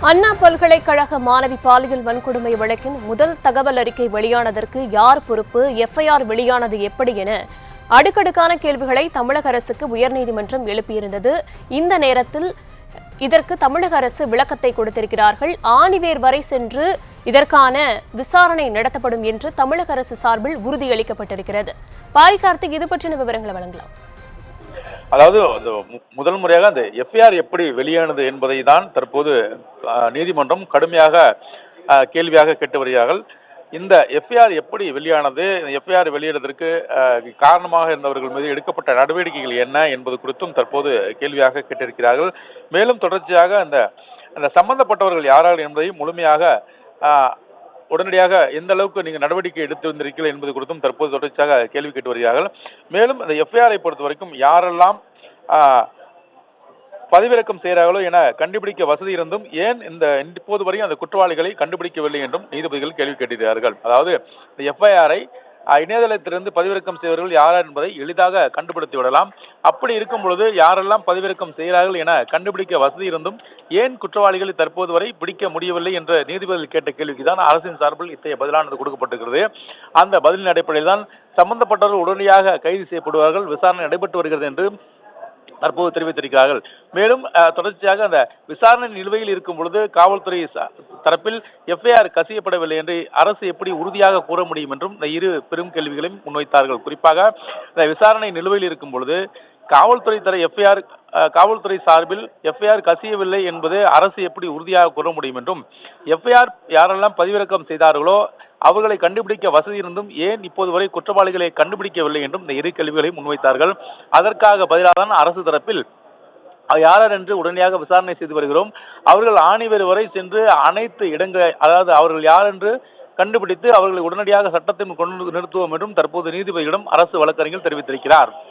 அண்ணா பல்கலைக்கழக மாணவி பாலியல் வன்கொடுமை வழக்கின் முதல் தகவல் அறிக்கை வெளியானதற்கு யார் பொறுப்பு, எஃப்ஐஆர் வெளியானது எப்படி என அடுக்கடுக்கான கேள்விகளை தமிழக அரசுக்கு உயர்நீதிமன்றம் எழுப்பியிருந்தது. இந்த நேரத்தில் இதற்கு தமிழக அரசு விளக்கத்தை கொடுத்திருக்கிறார்கள். ஆணிவேர் வரை சென்று இதற்கான விசாரணை நடத்தப்படும் என்று தமிழக அரசு சார்பில் உறுதியளிக்கப்பட்டிருக்கிறது. பாரி கார்த்திக், இது பற்றின விவரங்களை வழங்கலாம். அதாவது முதல் முறையாக அந்த எஃப்ஐஆர் எப்படி வெளியானது என்பதை தான் தற்போது நீதிமன்றம் கடுமையாக கேள்வியாக கேட்டு வருகிறார்கள். இந்த எஃப்ஐஆர் எப்படி வெளியானது, எஃப்ஐஆர் வெளியிடுவதற்கு காரணமாக இருந்தவர்கள் மீது எடுக்கப்பட்ட நடவடிக்கைகள் என்ன என்பது குறித்தும் தற்போது கேள்வியாக கேட்டிருக்கிறார்கள். மேலும் தொடர்ச்சியாக அந்த சம்பந்தப்பட்டவர்கள் யாரால் என்பதை முழுமையாக உடனடியாக எந்த அளவுக்கு நீங்கள் நடவடிக்கை எடுத்து வந்திருக்கீர்கள் என்பது குறித்தும் தற்போது தொடர்ச்சியாக கேள்வி கேட்டு வருகிறார்கள். மேலும் இந்த எஃப்ஐஆரை பொறுத்த வரைக்கும் யாரெல்லாம் பதிவிறக்கம் செய்கிறார்களோ என கண்டுபிடிக்க வசதி இருந்தும் ஏன் இப்போது வரையும் அந்த குற்றவாளிகளை கண்டுபிடிக்கவில்லை என்றும் நீதிபதிகள் கேள்வி கேட்டிருக்கிறார்கள். அதாவது இந்த எஃப்ஐஆரை இணையதளத்திலிருந்து பதிவிறக்கம் செய்வர்கள் யார் என்பதை எளிதாக கண்டுபிடித்து விடலாம். அப்படி இருக்கும் பொழுது யாரெல்லாம் பதிவிறக்கம் செய்கிறார்கள் என கண்டுபிடிக்க வசதி இருந்தும் ஏன் குற்றவாளிகளை தற்போது வரை பிடிக்க முடியவில்லை என்ற நீதிபதிகள் கேட்ட கேள்விக்கு தான் அரசின் சார்பில் இத்தகைய பதிலானது கொடுக்கப்பட்டிருக்கிறது. அந்த பதிலின் அடிப்படையில் தான் சம்பந்தப்பட்டவர்கள் உடனடியாக கைது செய்யப்படுவார்கள், விசாரணை நடைபெற்று வருகிறது என்று தற்போது தெரிவித்திருக்கிறார்கள். மேலும் தொடர்ச்சியாக அந்த விசாரணை நிலுவையில் இருக்கும் பொழுது காவல்துறை தரப்பில் எஃப்ஐஆர் கசியப்படவில்லை என்று அரசு எப்படி உறுதியாக கூற முடியும் என்றும் இந்த இரு பெரும் கேள்விகளையும் முன்வைத்தார்கள். குறிப்பாக இந்த விசாரணை நிலுவையில் இருக்கும் பொழுது காவல்துறை காவல்துறை சார்பில் எஃப்ஐஆர் கசியவில்லை என்பது அரசு எப்படி உறுதியாக கூற முடியும் என்றும், எஃப்ஐஆர் யாரெல்லாம் பதிவிறக்கம் செய்தார்களோ அவர்களை கண்டுபிடிக்க வசதி இருந்தும் ஏன் இப்போது வரை குற்றவாளிகளை கண்டுபிடிக்கவில்லை என்றும் இந்த இரு கேள்விகளை முன்வைத்தார்கள். அதற்காக பதிலாக தான் அரசு தரப்பில் யார் என்று உடனடியாக விசாரணை செய்து வருகிறோம், அவர்கள் ஆணிவேர் வரை சென்று அனைத்து இடங்களை, அதாவது அவர்கள் யார் என்று கண்டுபிடித்து அவர்களை உடனடியாக சட்டத்தின் கொண்டு நிறுத்துவோம் என்றும் தற்போது நீதிபதியிடம் அரசு வழக்கறிஞர் தெரிவித்திருக்கிறார்.